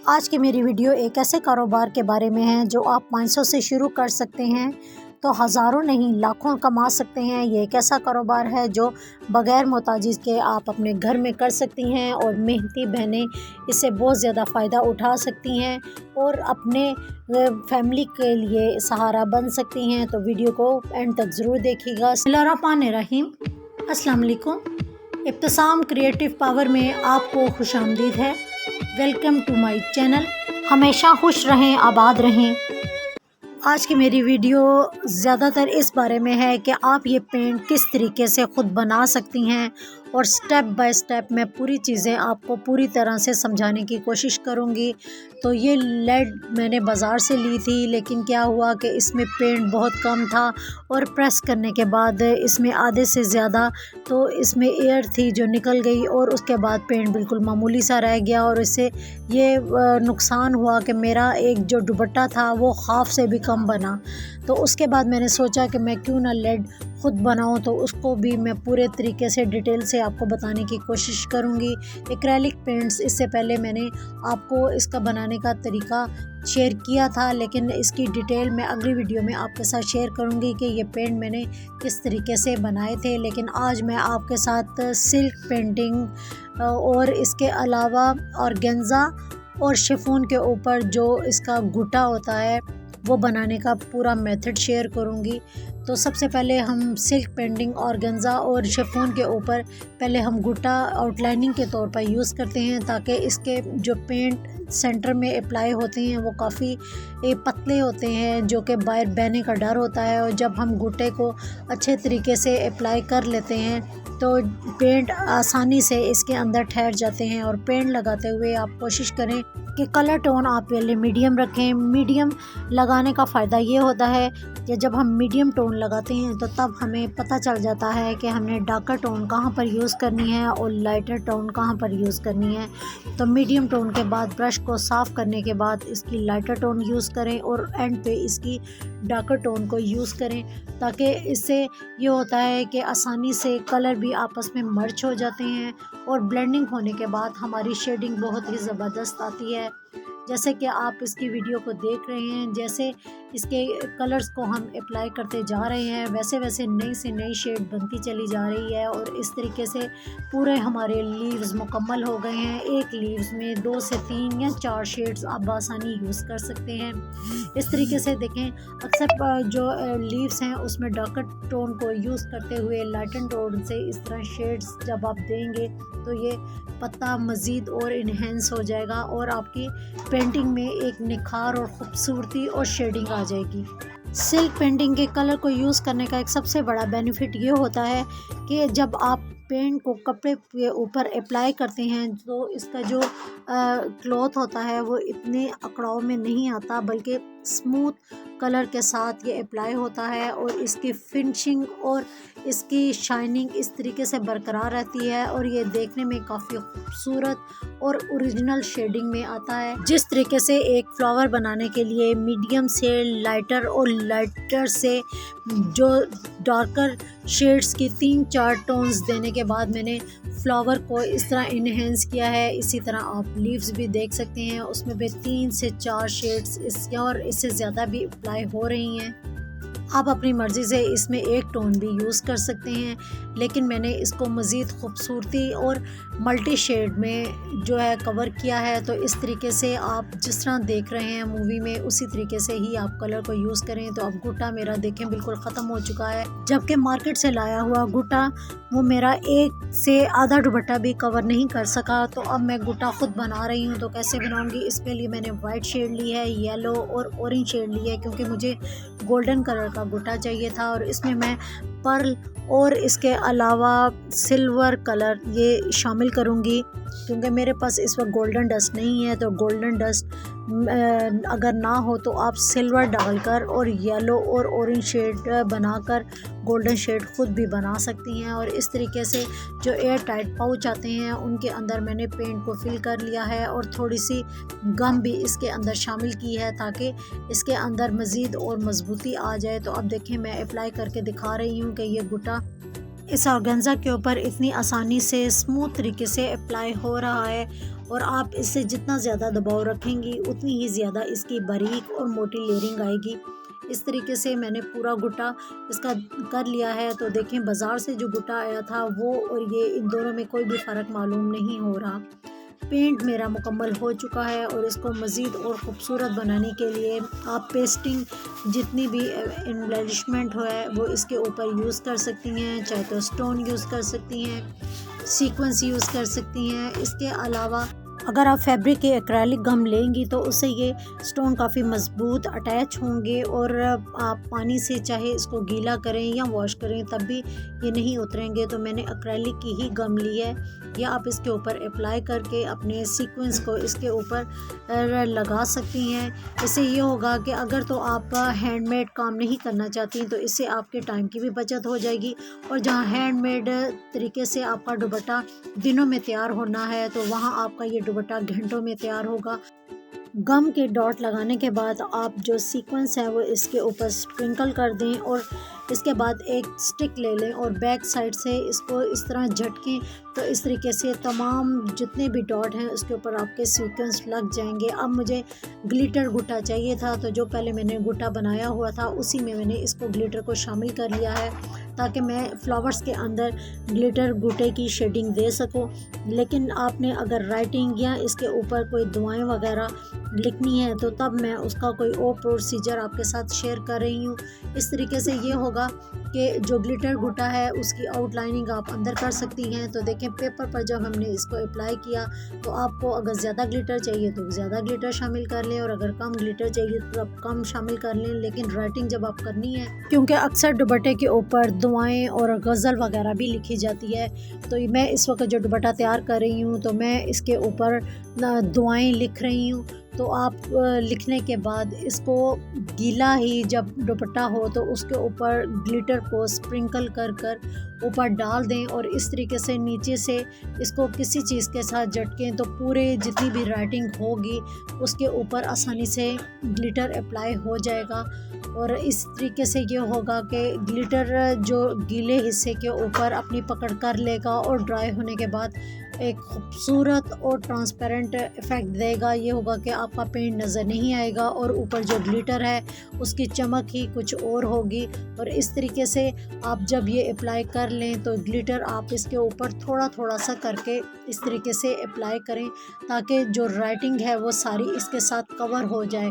आज की मेरी वीडियो एक ऐसे कारोबार के बारे में है जो आप 500 से शुरू कर सकते हैं तो हज़ारों नहीं लाखों कमा सकते हैं। ये एक ऐसा कारोबार है जो बग़ैर मोहताजी के आप अपने घर में कर सकती हैं और मेहनती बहनें इससे बहुत ज़्यादा फ़ायदा उठा सकती हैं और अपने फैमिली के लिए सहारा बन सकती हैं। तो वीडियो को एंड तक ज़रूर देखिएगा। बिस्मिल्लाहिर्रहमानिर्रहीम। अस्सलाम वालेकुम। इब्तिसाम क्रिएटिव पावर में आपको खुशामदीद है। Welcome to my channel. हमेशा खुश रहें, आबाद रहें। आज की मेरी वीडियो ज़्यादातर इस बारे में है कि आप ये पेंट किस तरीके से ख़ुद बना सकती हैं और स्टेप बाय स्टेप मैं पूरी चीज़ें आपको पूरी तरह से समझाने की कोशिश करूँगी। तो ये लेड मैंने बाज़ार से ली थी, लेकिन क्या हुआ कि इसमें पेंट बहुत कम था और प्रेस करने के बाद इसमें आधे से ज़्यादा तो इसमें एयर थी जो निकल गई और उसके बाद पेंट बिल्कुल मामूली सा रह गया और इससे ये नुकसान हुआ कि मेरा एक जो दुपट्टा था वो हाफ से भी कम बना। तो उसके बाद मैंने सोचा कि मैं क्यों ना लेड ख़ुद बनाऊं, तो उसको भी मैं पूरे तरीके से डिटेल से आपको बताने की कोशिश करूंगी। एक्रेलिक पेंट्स इससे पहले मैंने आपको इसका बनाने का तरीका शेयर किया था, लेकिन इसकी डिटेल मैं अगली वीडियो में आपके साथ शेयर करूंगी कि ये पेंट मैंने किस तरीके से बनाए थे। लेकिन आज मैं आपके साथ सिल्क पेंटिंग और इसके अलावा ऑर्गेन्जा और शिफॉन के ऊपर जो इसका गुटा होता है वो बनाने का पूरा मेथड शेयर करूंगी। तो सबसे पहले हम सिल्क पेंटिंग ऑर्गेन्जा और शिफॉन के ऊपर पहले हम गुटा आउटलाइनिंग के तौर पर यूज़ करते हैं, ताकि इसके जो पेंट सेंटर में अप्लाई होते हैं वो काफ़ी पतले होते हैं, जो कि बाहर बहने का डर होता है। और जब हम गुटे को अच्छे तरीके से अप्लाई कर लेते हैं तो पेंट आसानी से इसके अंदर ठहर जाते हैं। और पेंट लगाते हुए आप कोशिश करें कि कलर टोन आप पहले मीडियम रखें। मीडियम लगाने का फ़ायदा ये होता है कि जब हम मीडियम टोन लगाते हैं तो तब हमें पता चल जाता है कि हमने डार्कर टोन कहाँ पर यूज़ करनी है और लाइटर टोन कहाँ पर यूज़ करनी है। तो मीडियम टोन के बाद ब्रश को साफ़ करने के बाद इसकी लाइटर टोन यूज़ करें और एंड पे इसकी डार्कर टोन को यूज़ करें, ताकि इससे ये होता है कि आसानी से कलर भी आपस में मर्ज हो जाते हैं और ब्लेंडिंग होने के बाद हमारी शेडिंग बहुत ही ज़बरदस्त आती है। जैसे कि आप इसकी वीडियो को देख रहे हैं, जैसे इसके कलर्स को हम अप्लाई करते जा रहे हैं वैसे वैसे नई से नई शेड बनती चली जा रही है। और इस तरीके से पूरे हमारे लीव्स मुकम्मल हो गए हैं। एक लीव्स में 2 से 3 या 4 शेड्स आप आसानी यूज़ कर सकते हैं। इस तरीके से देखें, अक्सर जो लीव्स हैं उसमें डार्कर टोन को यूज़ करते हुए लाइटर टोन से इस तरह शेड्स जब आप देंगे तो ये पत्ता मज़ीद और इन्हेंस हो जाएगा और आपकी पेंटिंग में एक निखार और ख़ूबसूरती और शेडिंग आ जाएगी। सिल्क पेंटिंग के कलर को यूज़ करने का एक सबसे बड़ा बेनिफिट ये होता है कि जब आप पेंट को कपड़े के ऊपर अप्लाई करते हैं तो इसका जो क्लॉथ होता है वो इतने अकड़ाव में नहीं आता, बल्कि स्मूथ कलर के साथ ये अप्लाई होता है और इसकी फिनिशिंग और इसकी शाइनिंग इस तरीके से बरकरार रहती है और ये देखने में काफ़ी खूबसूरत और ओरिजिनल शेडिंग में आता है। जिस तरीके से एक फ्लावर बनाने के लिए मीडियम से लाइटर और लाइटर से जो डार्कर शेड्स की 3-4 टोन्स देने के बाद मैंने फ्लावर को इस तरह इन्हेंस किया है, इसी तरह आप लीव्स भी देख सकते हैं उसमें भी 3 से 4 शेड्स इसके और इससे ज़्यादा भी अप्लाई हो रही हैं। आप अपनी मर्ज़ी से इसमें एक टोन भी यूज़ कर सकते हैं, लेकिन मैंने इसको मज़ीद खूबसूरती और मल्टी शेड में जो है कवर किया है। तो इस तरीके से आप जिस तरह देख रहे हैं मूवी में उसी तरीके से ही आप कलर को यूज़ करें। तो अब गुटा मेरा देखें बिल्कुल ख़त्म हो चुका है, जबकि मार्केट से लाया हुआ गुटा वो मेरा एक से आधा दुपट्टा भी कवर नहीं कर सका। तो अब मैं गुटा ख़ुद बना रही हूँ। तो कैसे बनाऊँगी, इसके लिए मैंने वाइट शेड ली है, येलो और ऑरेंज शेड ली है, क्योंकि मुझे गोल्डन कलर का गुटा चाहिए था। और इसमें मैं पर्ल और इसके अलावा सिल्वर कलर ये शामिल करूँगी, क्योंकि मेरे पास इस वक्त गोल्डन डस्ट नहीं है। तो गोल्डन डस्ट अगर ना हो तो आप सिल्वर डालकर और येलो और ऑरेंज शेड बनाकर गोल्डन शेड खुद भी बना सकती हैं। और इस तरीके से जो एयर टाइट पाउच आते हैं उनके अंदर मैंने पेंट को फिल कर लिया है और थोड़ी सी गम भी इसके अंदर शामिल की है, ताकि इसके अंदर मज़ीद और मजबूती आ जाए। तो अब देखें, मैं अप्लाई करके दिखा रही हूँ कि ये गुटा इस ऑर्गेन्जा के ऊपर इतनी आसानी से स्मूथ तरीके से अप्लाई हो रहा है और आप इससे जितना ज़्यादा दबाव रखेंगी उतनी ही ज़्यादा इसकी बारीक और मोटी लेयरिंग आएगी। इस तरीके से मैंने पूरा गुट्टा इसका कर लिया है। तो देखें बाज़ार से जो गुट्टा आया था वो और ये इन दोनों में कोई भी फ़र्क मालूम नहीं हो रहा। पेंट मेरा मुकम्मल हो चुका है और इसको मज़ीद और ख़ूबसूरत बनाने के लिए आप पेस्टिंग जितनी भी एम्बेलिशमेंट है वो इसके ऊपर यूज़ कर सकती हैं। चाहे तो स्टोन यूज़ कर सकती हैं, सीक्वेंस यूज़ कर सकती हैं। इसके अलावा अगर आप फैब्रिक के एक्रेलिक गम लेंगी तो उससे ये स्टोन काफ़ी मज़बूत अटैच होंगे और आप पानी से चाहे इसको गीला करें या वॉश करें तब भी ये नहीं उतरेंगे। तो मैंने एक्रेलिक की ही गम ली है, या आप इसके ऊपर अप्लाई करके अपने सीक्वेंस को इसके ऊपर लगा सकती हैं। इससे ये होगा कि अगर तो आप हैंडमेड काम नहीं करना चाहती तो इससे आपके टाइम की भी बचत हो जाएगी, और जहाँ हैंडमेड तरीके से आपका दुपट्टा दिनों में तैयार होना है तो वहाँ आपका ये दुपट्टा घंटों में तैयार होगा। गम के डॉट लगाने के बाद आप जो सीक्वेंस है वो इसके ऊपर स्प्रिंकल कर दें और इसके बाद एक स्टिक ले लें और बैक साइड से इसको इस तरह झटकें। तो इस तरीके से तमाम जितने भी डॉट हैं उसके ऊपर आपके सीक्वेंस लग जाएंगे। अब मुझे ग्लिटर गुट्टा चाहिए था, तो जो पहले मैंने गुट्टा बनाया हुआ था उसी में मैंने इसको ग्लिटर को शामिल कर लिया है ताकि मैं फ्लावर्स के अंदर ग्लिटर गुट्टे की शेडिंग दे सकूं। लेकिन आपने अगर राइटिंग या इसके ऊपर कोई दुआएं वगैरह लिखनी है तो तब मैं उसका कोई और प्रोसीजर आपके साथ शेयर कर रही हूँ। इस तरीके से ये होगा कि जो ग्लिटर गुट्टा है उसकी आउटलाइनिंग आप अंदर कर सकती हैं। तो देखें पेपर पर जब हमने इसको अप्लाई किया तो आपको अगर ज़्यादा ग्लिटर चाहिए तो ज़्यादा ग्लिटर शामिल कर लें और अगर कम ग्लिटर चाहिए तो आप कम शामिल कर लें। लेकिन राइटिंग जब आप करनी है, क्योंकि अक्सर दुपट्टे के ऊपर दुआएं और गज़ल वगैरह भी लिखी जाती है, तो मैं इस वक्त जो दुपट्टा तैयार कर रही हूँ तो मैं इसके ऊपर दुआएं लिख रही हूँ। तो आप लिखने के बाद इसको गीला ही जब दुपट्टा हो तो उसके ऊपर ग्लिटर को स्प्रिंकल कर कर ऊपर डाल दें और इस तरीके से नीचे से इसको किसी चीज़ के साथ झटकें तो पूरे जितनी भी राइटिंग होगी उसके ऊपर आसानी से ग्लिटर अप्लाई हो जाएगा। और इस तरीके से ये होगा कि ग्लिटर जो गीले हिस्से के ऊपर अपनी पकड़ कर लेगा और ड्राई होने के बाद एक खूबसूरत और ट्रांसपेरेंट इफ़ेक्ट देगा। ये होगा कि आपका पेंट नज़र नहीं आएगा और ऊपर जो ग्लिटर है उसकी चमक ही कुछ और होगी। और इस तरीके से आप जब ये अप्लाई कर लें तो ग्लिटर आप इसके ऊपर थोड़ा थोड़ा सा करके इस तरीके से अप्लाई करें ताकि जो राइटिंग है वो सारी इसके साथ कवर हो जाए।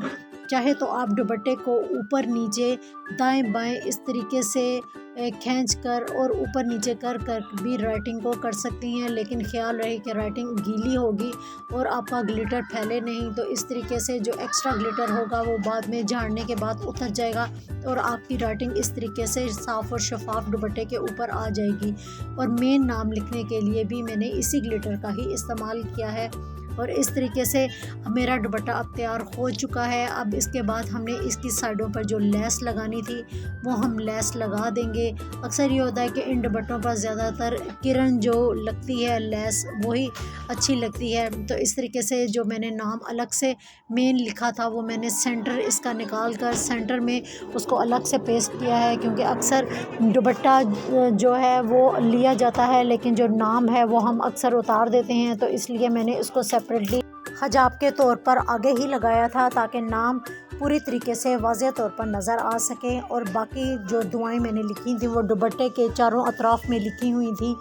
चाहे तो आप दुपट्टे को ऊपर नीचे दाएं बाएं इस तरीके से खींच कर और ऊपर नीचे कर कर भी राइटिंग को कर सकती हैं, लेकिन ख्याल रहे कि राइटिंग गीली होगी और आपका ग्लिटर फैले नहीं। तो इस तरीके से जो एक्स्ट्रा ग्लिटर होगा वो बाद में झाड़ने के बाद उतर जाएगा और आपकी राइटिंग इस तरीके से साफ़ और शफाफ दुपट्टे के ऊपर आ जाएगी। और मेन नाम लिखने के लिए भी मैंने इसी ग्लिटर का ही इस्तेमाल किया है। और इस तरीके से मेरा दुपट्टा अब तैयार हो चुका है। अब इसके बाद हमने इसकी साइडों पर जो लेस लगानी थी वो हम लेस लगा देंगे। अक्सर ये होता है कि इन दुपट्टों पर ज़्यादातर किरण जो लगती है लेस वही अच्छी लगती है। तो इस तरीके से जो मैंने नाम अलग से मेन लिखा था वो मैंने सेंटर इसका निकाल कर सेंटर में उसको अलग से पेस्ट किया है, क्योंकि अक्सर दुपट्टा जो है वो लिया जाता है लेकिन जो नाम है वो हम अक्सर उतार देते हैं। तो इसलिए मैंने इसको सेपरेटली हजाब के तौर पर आगे ही लगाया था ताकि नाम पूरी तरीके से वाज़ेह तौर पर नज़र आ सके। और बाकी जो दुआएं मैंने लिखी थी वो दुपट्टे के चारों अतराफ़ में लिखी हुई थी।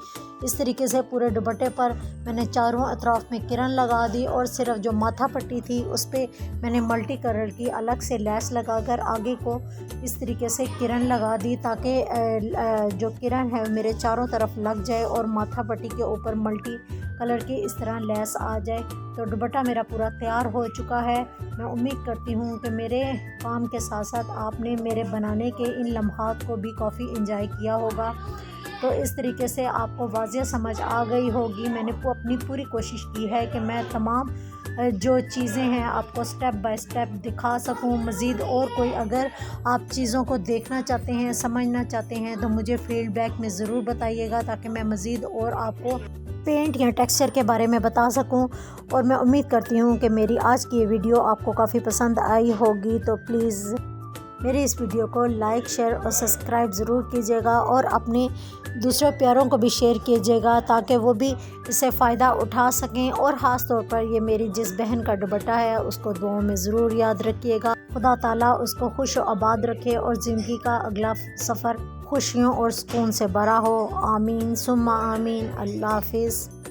इस तरीके से पूरे दुपट्टे पर मैंने चारों अतराफ़ में किरण लगा दी और सिर्फ जो माथा पट्टी थी उस पर मैंने मल्टी कलर की अलग से लैस लगाकर आगे को इस तरीके से किरण लगा दी ताकि जो किरण है मेरे चारों तरफ लग जाए और माथा पट्टी के ऊपर मल्टी कलर की इस तरह लैस आ जाए। तो दुपट्टा मेरा पूरा तैयार हो चुका है। मैं उम्मीद करती हूँ कि मेरे काम के साथ साथ आपने मेरे बनाने के इन लम्हात को भी काफ़ी एंजॉय किया होगा। तो इस तरीके से आपको वाज़ेह समझ आ गई होगी। मैंने अपनी पूरी कोशिश की है कि मैं तमाम जो चीज़ें हैं आपको स्टेप बाय स्टेप दिखा सकूं। मज़ीद और कोई अगर आप चीज़ों को देखना चाहते हैं, समझना चाहते हैं तो मुझे फीडबैक में ज़रूर बताइएगा ताकि मैं मज़ीद और आपको पेंट या टेक्सचर के बारे में बता सकूं। और मैं उम्मीद करती हूं कि मेरी आज की ये वीडियो आपको काफ़ी पसंद आई होगी। तो प्लीज़ मेरी इस वीडियो को लाइक, शेयर और सब्सक्राइब ज़रूर कीजिएगा और अपने दूसरे प्यारों को भी शेयर कीजिएगा ताकि वो भी इससे फ़ायदा उठा सकें। और ख़ास तौर पर ये मेरी जिस बहन का दुपट्टा है उसको दुआओं में ज़रूर याद रखिएगा। खुदा ताला उसको खुश और आबाद रखे और ज़िंदगी का अगला सफ़र खुशियों और सुकून से भरा हो। आमीन सुम्मा आमीन। अल्लाह हाफिज़।